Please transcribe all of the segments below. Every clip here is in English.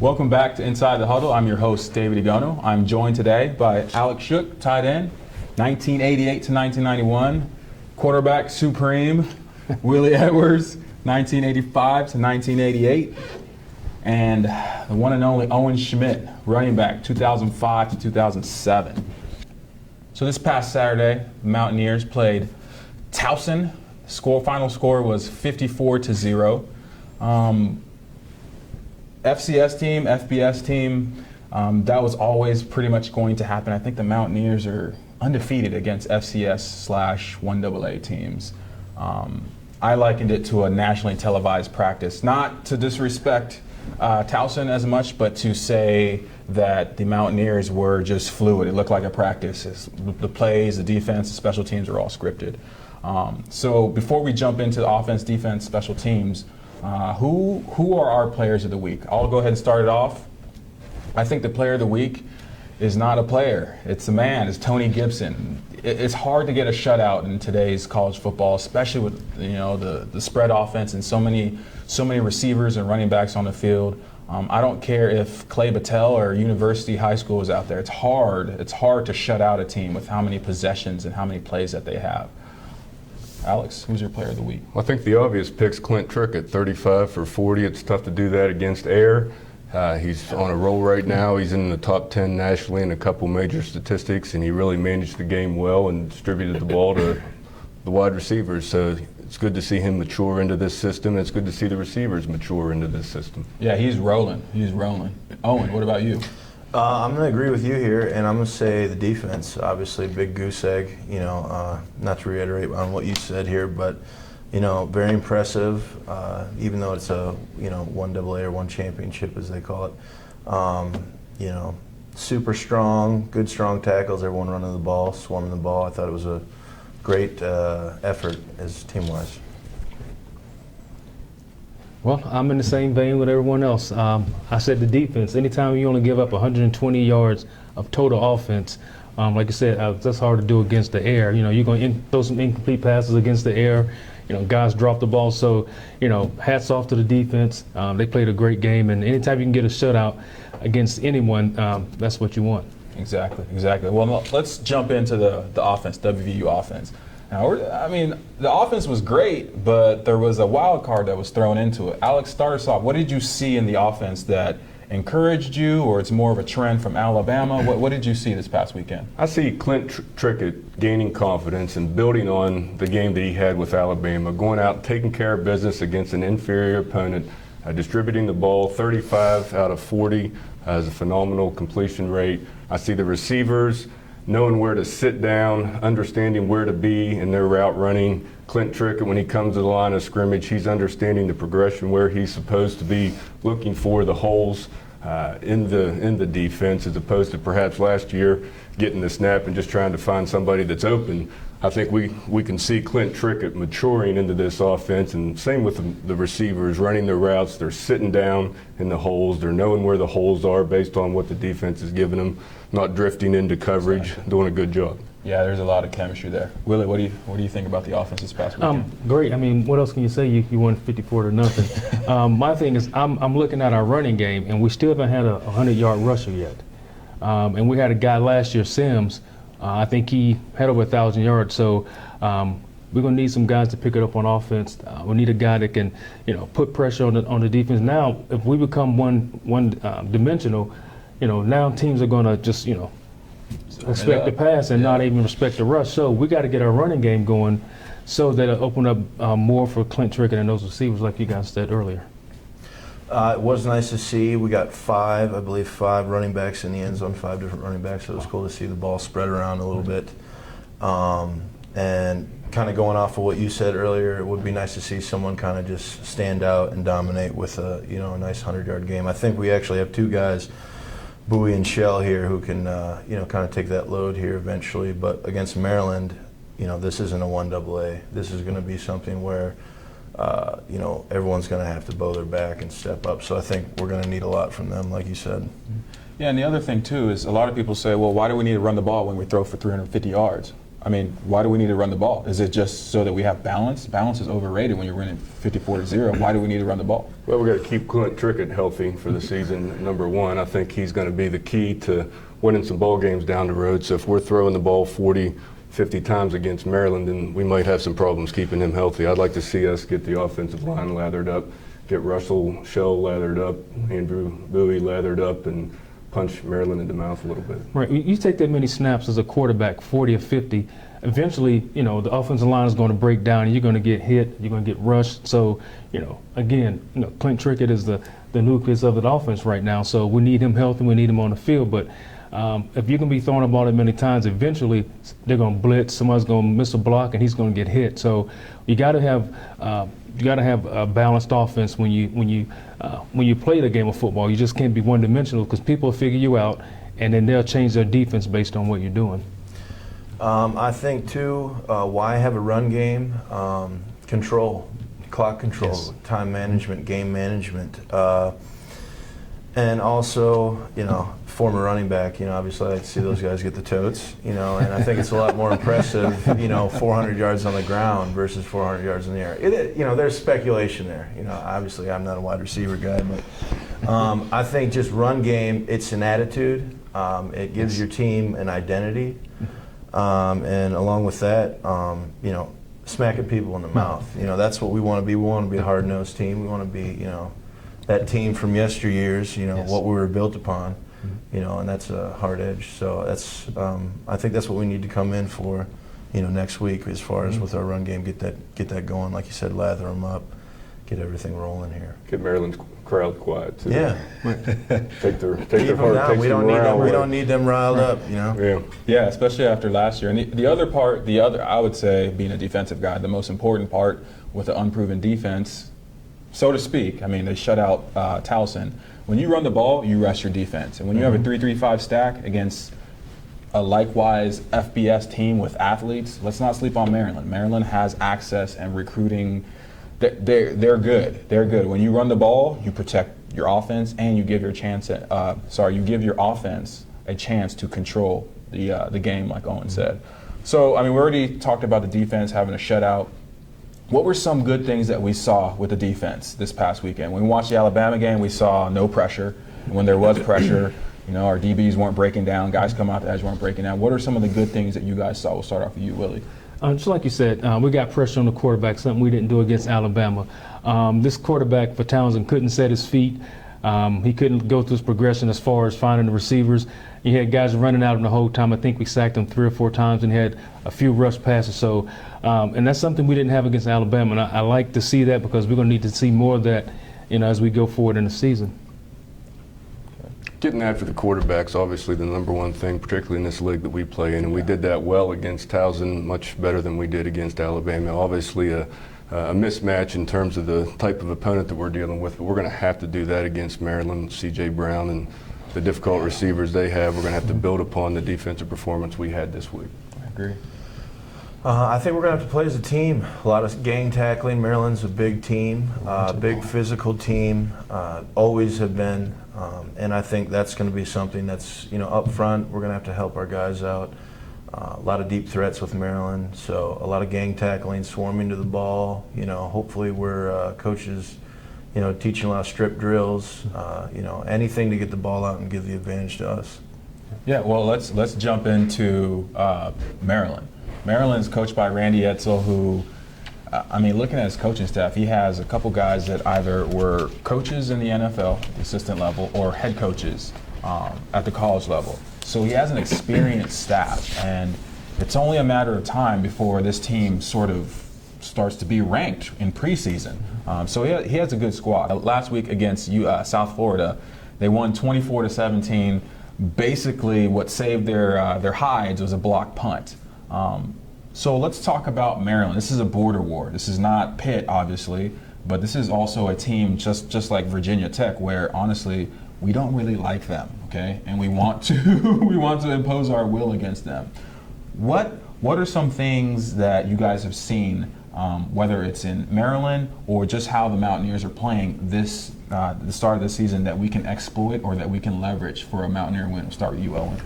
Welcome back to Inside the Huddle. I'm your host, David Igono. I'm joined today by Alex Shook, tight end, 1988 to 1991, quarterback supreme, Willie Edwards, 1985 to 1988, and the one and only Owen Schmitt, running back, 2005 to 2007. So this past Saturday, the Mountaineers played Towson. Final score was 54-0. FCS team, FBS team, that was always pretty much going to happen. I think the Mountaineers are undefeated against FCS/1AA teams. I likened it to a nationally televised practice, not to disrespect Towson as much, but to say that the Mountaineers were just fluid. It looked like a practice. The plays, the defense, the special teams were all scripted. So before we jump into the offense, defense, special teams, who are our players of the week? I'll go ahead and start it off. I think the player of the week is not a player. It's a man. It's Tony Gibson. It's hard to get a shutout in today's college football, especially with the spread offense and so many receivers and running backs on the field. I don't care if Clay Battelle or University High School is out there. It's hard to shut out a team with how many possessions and how many plays that they have. Alex, who's your player of the week? Well, I think the obvious pick's Clint Trickett, 35 for 40. It's tough to do that against air. He's on a roll right now. He's in the top 10 nationally in a couple major statistics, and he really managed the game well and distributed the ball to the wide receivers. So it's good to see him mature into this system. It's good to see the receivers mature into this system. Yeah, he's rolling. He's rolling. Owen, what about you? I'm going to agree with you here, and I'm going to say the defense. Obviously, big goose egg. Not to reiterate on what you said here, but very impressive. Even though it's a one AA or one championship as they call it. Super strong, good strong tackles. Everyone running the ball, swarming the ball. I thought it was a great effort as team-wise. Well, I'm in the same vein with everyone else. I said the defense. Anytime you only give up 120 yards of total offense, like I said, that's hard to do against the air. You're going to throw some incomplete passes against the air. Guys drop the ball. So, hats off to the defense. They played a great game, and anytime you can get a shutout against anyone, that's what you want. Exactly. Well, let's jump into the offense, WVU offense. Now, the offense was great, but there was a wild card that was thrown into it. Alex, start us off. What did you see in the offense that encouraged you, or it's more of a trend from Alabama? What did you see this past weekend? I see Clint Trickett gaining confidence and building on the game that he had with Alabama, going out, taking care of business against an inferior opponent, distributing the ball 35 out of 40 as a phenomenal completion rate. I see the receivers knowing where to sit down, understanding where to be in their route running. Clint Trickett, when he comes to the line of scrimmage, he's understanding the progression where he's supposed to be looking for the holes in the defense, as opposed to perhaps last year getting the snap and just trying to find somebody that's open. I think we can see Clint Trickett maturing into this offense, and same with the receivers running their routes. They're sitting down in the holes. They're knowing where the holes are based on what the defense is giving them, not drifting into coverage, doing a good job. Yeah, there's a lot of chemistry there. Willie, what do you think about the offense this past weekend? Great. What else can you say? You won 54-0. My thing is, I'm looking at our running game, and we still haven't had a 100-yard rusher yet. And we had a guy last year, Sims. I think he had over 1,000 yards. So we're going to need some guys to pick it up on offense. We need a guy that can, put pressure on the defense. Now, if we become one dimensional, now teams are going to just, respect the pass and not even respect the rush. So we got to get our running game going so that it'll open up more for Clint Trickett and those receivers, like you guys said earlier. It was nice to see. We got five running backs in the end zone, 5 different running backs. So it was cool to see the ball spread around a little bit. And kind of going off of what you said earlier, it would be nice to see someone kind of just stand out and dominate with a nice 100-yard game. I think we actually have two guys, Bowie and Shell here, who can kind of take that load here eventually. But against Maryland, this isn't a 1AA. This is going to be something where everyone's going to have to bow their back and step up. So I think we're going to need a lot from them, like you said. Yeah, and the other thing too is a lot of people say, well, why do we need to run the ball when we throw for 350 yards? I mean, why do we need to run the ball? Is it just so that we have balance? Balance is overrated when you're winning 54-0. Why do we need to run the ball? Well, we got to keep Clint Trickett healthy for the season. Number one, I think he's going to be the key to winning some ball games down the road. So if we're throwing the ball 40, 50 times against Maryland, then we might have some problems keeping him healthy. I'd like to see us get the offensive line lathered up, get Russell Shell lathered up, Andrew Bowie lathered up, and punch Maryland in the mouth a little bit. Right. You take that many snaps as a quarterback, 40 or 50, eventually, the offensive line is going to break down and you're going to get hit, you're going to get rushed. So, again, Clint Trickett is the nucleus of the offense right now. So we need him healthy, we need him on the field. But if you're going to be throwing the ball that many times, eventually they're going to blitz, somebody's going to miss a block and he's going to get hit. So you got to have a balanced offense when you play the game of football. You just can't be one-dimensional because people will figure you out, and then they'll change their defense based on what you're doing. I think too, why have a run game? Control, clock control, Yes. time management, game management, and also former running back. Obviously I like to see those guys get the totes. And I think it's a lot more impressive. 400 yards on the ground versus 400 yards in the air. There's speculation there. Obviously I'm not a wide receiver guy, but I think just run game. It's an attitude. It gives your team an identity. And along with that, smacking people in the mouth. That's what we want to be. We want to be a hard-nosed team. We want to be, that team from yesteryears, Yes. what we were built upon, and that's a hard edge. So that's, I think that's what we need to come in for, next week as far as with our run game, get that going. Like you said, lather them up, get everything rolling here. Get Maryland's crowd quiet too. Yeah. Take their Keep them heart. down. Take We some don't need morale them. We away. don't need them riled up, Yeah. Yeah, especially after last year. And the other part, I would say, being a defensive guy, the most important part with an unproven defense, so to speak, I mean, they shut out Towson. When you run the ball, you rest your defense. And when you have a 3-3-5 stack against a likewise FBS team with athletes, let's not sleep on Maryland. Maryland has access and recruiting. They're good. They're good. When you run the ball, you protect your offense and you give your offense a chance to control the game, like Owen said. So, I mean, we already talked about the defense having a shutout. What were some good things that we saw with the defense this past weekend? When we watched the Alabama game, we saw no pressure. And when there was pressure, our DBs weren't breaking down, guys come out the edge weren't breaking down. What are some of the good things that you guys saw? We'll start off with you, Willie. Just like you said, we got pressure on the quarterback, something we didn't do against Alabama. This quarterback for Towson couldn't set his feet. He couldn't go through his progression as far as finding the receivers. He had guys running at him the whole time. I think we sacked him 3 or 4 times and had a few rush passes. So, and that's something we didn't have against Alabama. And I like to see that because we're going to need to see more of that, as we go forward in the season. Getting after the quarterback's obviously the number one thing, particularly in this league that we play in, and we did that well against Towson, much better than we did against Alabama. Obviously a mismatch in terms of the type of opponent that we're dealing with, but we're going to have to do that against Maryland, C.J. Brown, and the difficult receivers they have. We're going to have to build upon the defensive performance we had this week. I agree. I think we're going to have to play as a team. A lot of gang tackling. Maryland's a big team, big physical team, always have been. And I think that's going to be something that's, up front, we're going to have to help our guys out. A lot of deep threats with Maryland, so a lot of gang tackling, swarming to the ball. Hopefully we're coaches, teaching a lot of strip drills, anything to get the ball out and give the advantage to us. Yeah, well, let's jump into Maryland. Maryland's coached by Randy Edsall, who, looking at his coaching staff, he has a couple guys that either were coaches in the NFL, the assistant level, or head coaches at the college level. So he has an experienced staff, and it's only a matter of time before this team sort of starts to be ranked in preseason. So he has a good squad. Last week against South Florida, they won 24-17. Basically, what saved their hides was a block punt. So let's talk about Maryland. This is a border war. This is not Pitt, obviously, but this is also a team just like Virginia Tech, where honestly we don't really like them, okay? And we want to impose our will against them. What are some things that you guys have seen, whether it's in Maryland or just how the Mountaineers are playing this the start of the season, that we can exploit or that we can leverage for a Mountaineer win? We'll start with you, Owen.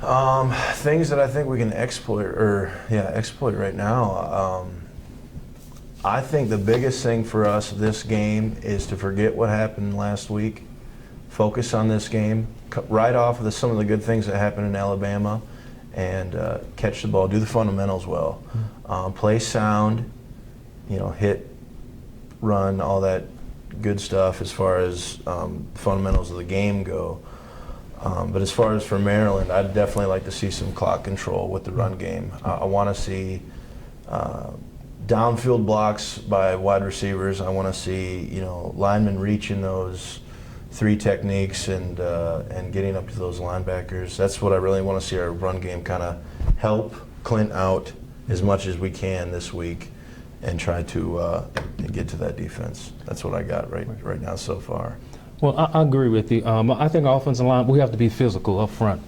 Things that I think we can exploit right now. I think the biggest thing for us this game is to forget what happened last week, focus on this game, right off of some of the good things that happened in Alabama, and catch the ball, do the fundamentals well, play sound, hit, run, all that good stuff as far as fundamentals of the game go. But as far as for Maryland, I'd definitely like to see some clock control with the run game. I want to see downfield blocks by wide receivers. I want to see linemen reaching those 3 techniques and getting up to those linebackers. That's what I really want to see our run game kind of help Clint out as much as we can this week and try to get to that defense. That's what I got right now so far. Well, I agree with you. I think offensive line, we have to be physical up front.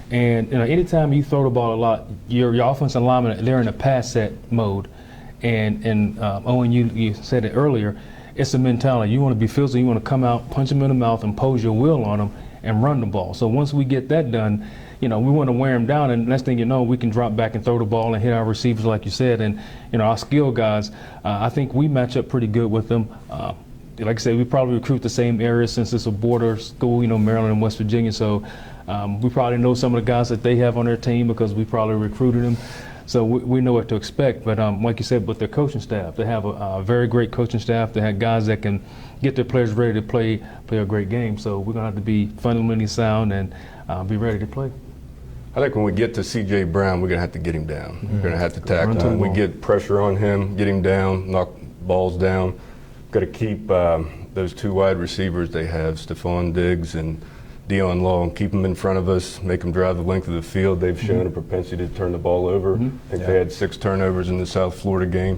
And anytime you throw the ball a lot, your offensive linemen, they're in a pass set mode. And Owen, you said it earlier, it's a mentality. You want to be physical. You want to come out, punch them in the mouth, impose your will on them, and run the ball. So once we get that done, we want to wear them down. And next thing you know, we can drop back and throw the ball and hit our receivers, like you said. And our skill guys, I think we match up pretty good with them. Like I said, we probably recruit the same area since it's a border school, Maryland and West Virginia. So we probably know some of the guys that they have on their team because we probably recruited them. So we know what to expect. But like you said, with their coaching staff, they have a very great coaching staff. They have guys that can get their players ready to play a great game. So we're going to have to be fundamentally sound and be ready to play. I think when we get to C.J. Brown, we're going to have to get him down. We're going to have to tackle him. We get pressure on him, get him down, knock balls down. Got to keep those 2 wide receivers they have, Stephon Diggs and Dion Law, and keep them in front of us, make them drive the length of the field. They've shown a propensity to turn the ball over. I think they had 6 turnovers in the South Florida game.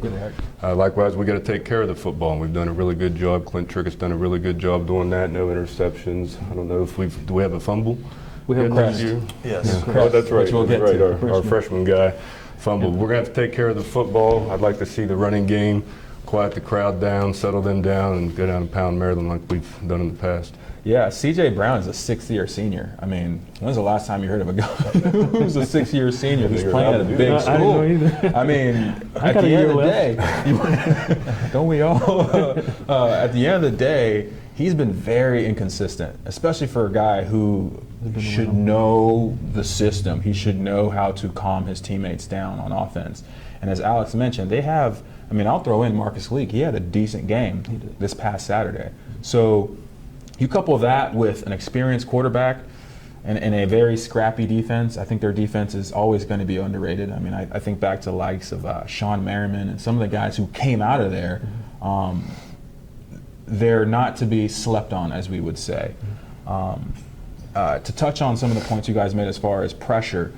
Likewise, we got to take care of the football, and we've done a really good job. Clint Trickett's done a really good job doing that. No interceptions. I don't know if do we have a fumble? We have Yes. Oh, that's right. We'll That's get right. to. Our freshman guy fumbled. We're going to have to take care of the football. I'd like to see the running game, quiet the crowd down, settle them down, and go down and pound Maryland like we've done in the past. Yeah, C.J. Brown is a 6th-year senior. I mean, when's the last time you heard of a guy who's a 6th-year senior who's playing at a big school? I didn't know either. I mean, at the end of the day, don't we all? At the end of the day, he's been very inconsistent, especially for a guy who should know the system. He should know how to calm his teammates down on offense. And as Alex mentioned, they have, I'll throw in Marcus Leak. He had a decent game this past Saturday. So you couple that with an experienced quarterback and a very scrappy defense. I think their defense is always going to be underrated. I think back to the likes of Sean Merriman and some of the guys who came out of there. They're not to be slept on, as we would say. To touch on some of the points you guys made as far as pressure,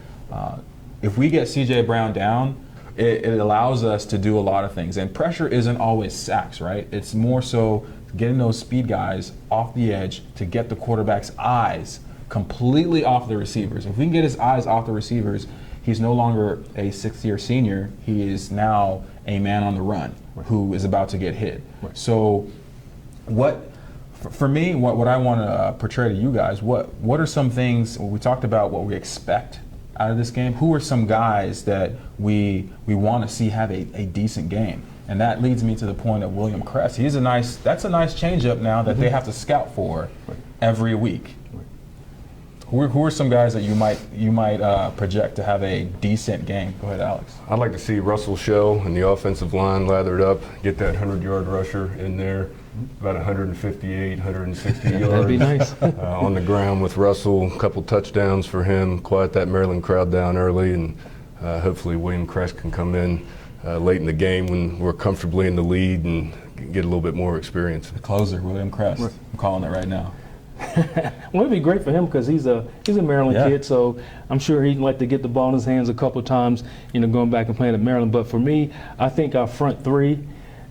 if we get C.J. Brown down, it allows us to do a lot of things. And pressure isn't always sacks, right? It's more so getting those speed guys off the edge to get the quarterback's eyes completely off the receivers. If we can get his eyes off the receivers, he's no longer a 6th-year senior. He is now a man on the run who is about to get hit. So for me, what I want to portray to you guys, what are some things, we talked about what we expect out of this game. Who are some guys that we want to see have a decent game? And that leads me to the point of William Crest. That's a nice changeup now that they have to scout for every week. Who are some guys that you might project to have a decent game? Go ahead, Alex. I'd like to see Russell Shell and the offensive line lathered up, get that 100-yard rusher in there, about 158, 160 yards. That'd be nice. On the ground with Russell, a couple touchdowns for him, quiet that Maryland crowd down early, and hopefully William Crest can come in late in the game when we're comfortably in the lead and get a little bit more experience. The closer, William Crest. I'm calling it right now. Well, it'd be great for him because he's a Maryland kid, so I'm sure he'd like to get the ball in his hands a couple of times, going back and playing at Maryland. But for me, I think our front 3,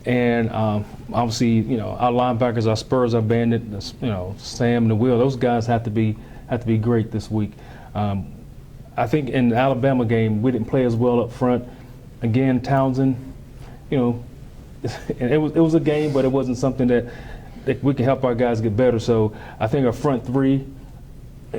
and obviously, our linebackers, our Spurs, our Bandit, Sam and the Will, those guys have to be great this week. I think in the Alabama game, we didn't play as well up front. Again, Towson, and it was a game, but it wasn't something that we can help our guys get better. So I think our front 3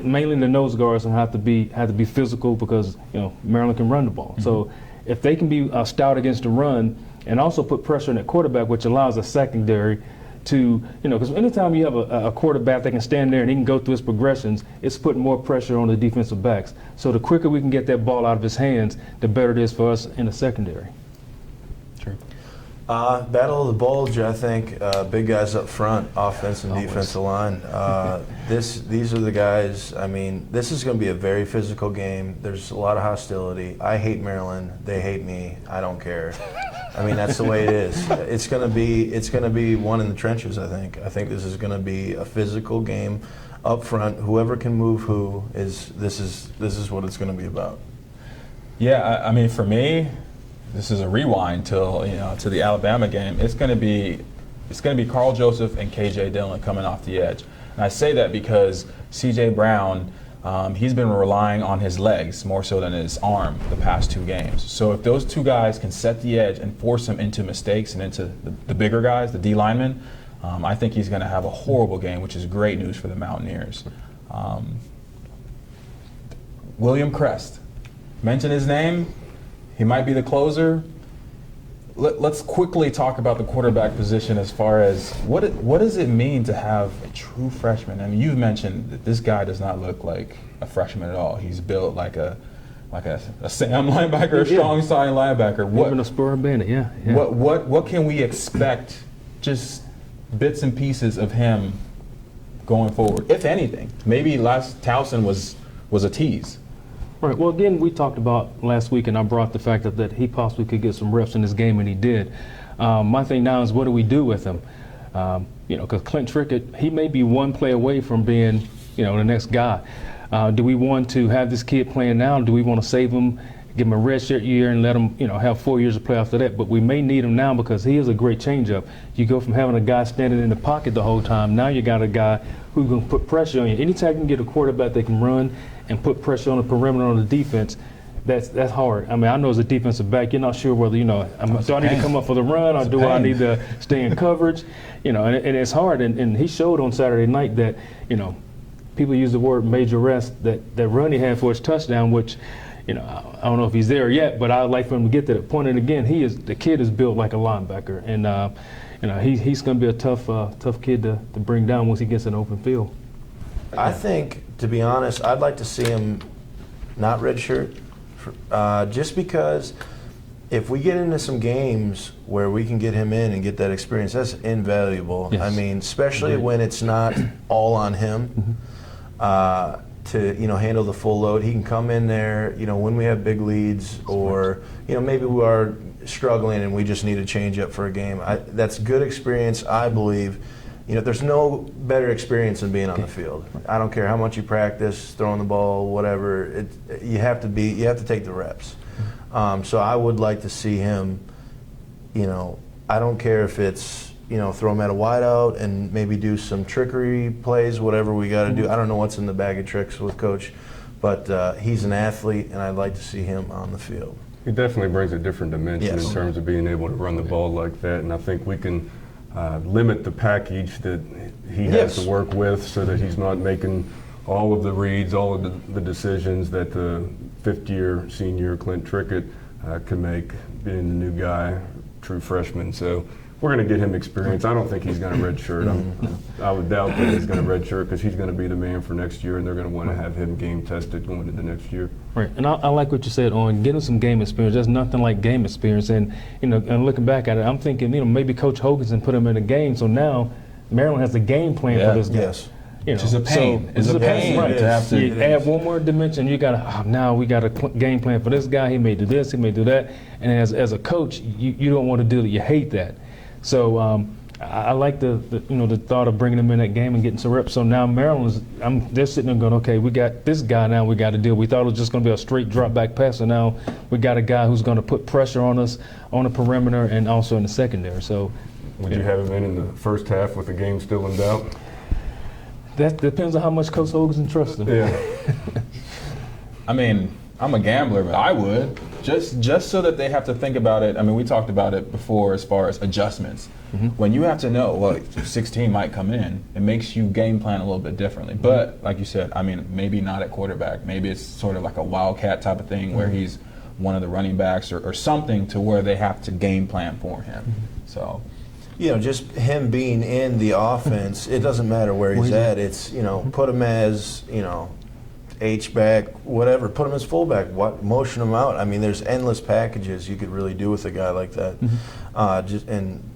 mainly the nose guards have to be physical because Maryland can run the ball. So if they can be stout against the run and also put pressure on that quarterback, which allows a secondary to, because anytime you have a quarterback that can stand there and he can go through his progressions, it's putting more pressure on the defensive backs. So the quicker we can get that ball out of his hands, the better it is for us in the secondary. Sure. Battle of the Bulge, I think. Big guys up front, offense and defensive line. These are the guys. I mean, this is going to be a very physical game. There's a lot of hostility. I hate Maryland. They hate me. I don't care. I mean, that's the way it is. It's going to be one in the trenches, I think. I think this is going to be a physical game up front. Whoever can move who this is what it's going to be about. Yeah, I mean, for me, this is a rewind to the Alabama game. It's going to be Carl Joseph and KJ Dillon coming off the edge. And I say that because C.J. Brown, he's been relying on his legs more so than his arm the past 2 games. So if those 2 guys can set the edge and force him into mistakes and into the bigger guys, the D linemen, I think he's going to have a horrible game, which is great news for the Mountaineers. William Crest, mention his name. He might be the closer. Let's quickly talk about the quarterback position as far as what does it mean to have a true freshman? I mean, you've mentioned that this guy does not look like a freshman at all. He's built like a Sam linebacker, a strong side linebacker. Even a spur bandit, yeah. What can we expect? Just bits and pieces of him going forward, if anything. Maybe last Towson was a tease. Right. Well, again, we talked about last week, and I brought the fact that he possibly could get some reps in this game, and he did. My thing now is, what do we do with him? Because Clint Trickett, he may be one play away from being, the next guy. Do we want to have this kid playing now? Do we want to save him, give him a redshirt year, and let him, have 4 years to play after that? But we may need him now because he is a great changeup. You go from having a guy standing in the pocket the whole time, now you got a guy who can put pressure on you. Anytime you can get a quarterback that can run and put pressure on the perimeter on the defense, that's hard. I mean, I know as a defensive back, you're not sure whether, do I need to come up for the run or do I need to stay in coverage? And it's hard. And he showed on Saturday night that, people use the word major rest, that run he had for his touchdown, which, I don't know if he's there yet, but I'd like for him to get to that point. And again, the kid is built like a linebacker. And, he's going to be a tough kid to bring down once he gets in open field. I think, to be honest, I'd like to see him not redshirt, just because if we get into some games where we can get him in and get that experience, that's invaluable. Yes. I mean, especially when it's not all on him to handle the full load. He can come in there, when we have big leads, or maybe we are struggling and we just need a change up for a game. That's good experience, I believe. There's no better experience than being on the field. I don't care how much you practice, throwing the ball, whatever. You have to take the reps. So I would like to see him, I don't care if it's, throw him at a wideout and maybe do some trickery plays, whatever we got to do. I don't know what's in the bag of tricks with Coach, but he's an athlete, and I'd like to see him on the field. He definitely brings a different dimension in terms of being able to run the ball like that, and I think we can limit the package that he has to work with so that he's not making all of the reads, all of the decisions that the fifth-year senior Clint Trickett can make, being the new guy, true freshman. So we're going to get him experience. I don't think he's going to redshirt. I would doubt that he's going to redshirt because he's going to be the man for next year, and they're going to want to have him game tested going into next year. Right, and I like what you said on getting some game experience. There's nothing like game experience, and and looking back at it, I'm thinking maybe Coach Hoganson put him in a game, so now Maryland has a game plan for this guy. Yes. Which is a pain. It's a pain, right? To have to you add one more dimension. You got now we got a game plan for this guy. He may do this. He may do that. And as a coach, you don't want to do it. You hate that. So I like the thought of bringing him in that game and getting some reps. So now Maryland's they're sitting there going, okay, we got this guy now. We got to deal. We thought it was just going to be a straight drop back pass, and now we got a guy who's going to put pressure on us on the perimeter and also in the secondary. So would you have him in the first half with the game still in doubt? That depends on how much Coach Hoganson trusts him. Yeah. I mean, I'm a gambler, but I would. Just so that they have to think about it. I mean, we talked about it before as far as adjustments. When you have to know, well, 16 might come in, it makes you game plan a little bit differently. But like you said, I mean, maybe not at quarterback. Maybe it's sort of like a wildcat type of thing where he's one of the running backs or something to where they have to game plan for him. So, you know, just him being in the offense, it doesn't matter where he's at. It's, you know, put him as, you know, H-back, whatever, put him as fullback, motion him out. I mean, there's endless packages you could really do with a guy like that.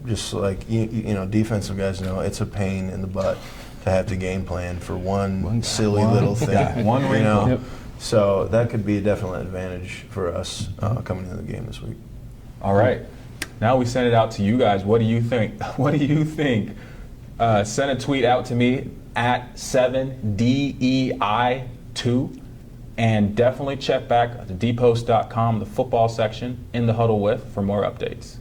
Just like, you know, defensive guys know, it's a pain in the butt to have to game plan for one silly little thing. Yeah, one you wrinkle. know? Yep. So that could be definitely an advantage for us coming into the game this week. All right. Now we send it out to you guys. What do you think? What do you think? Send a tweet out to me at 7DEI2, and definitely check back at dpost.com, the football section, in the Huddle with, for more updates.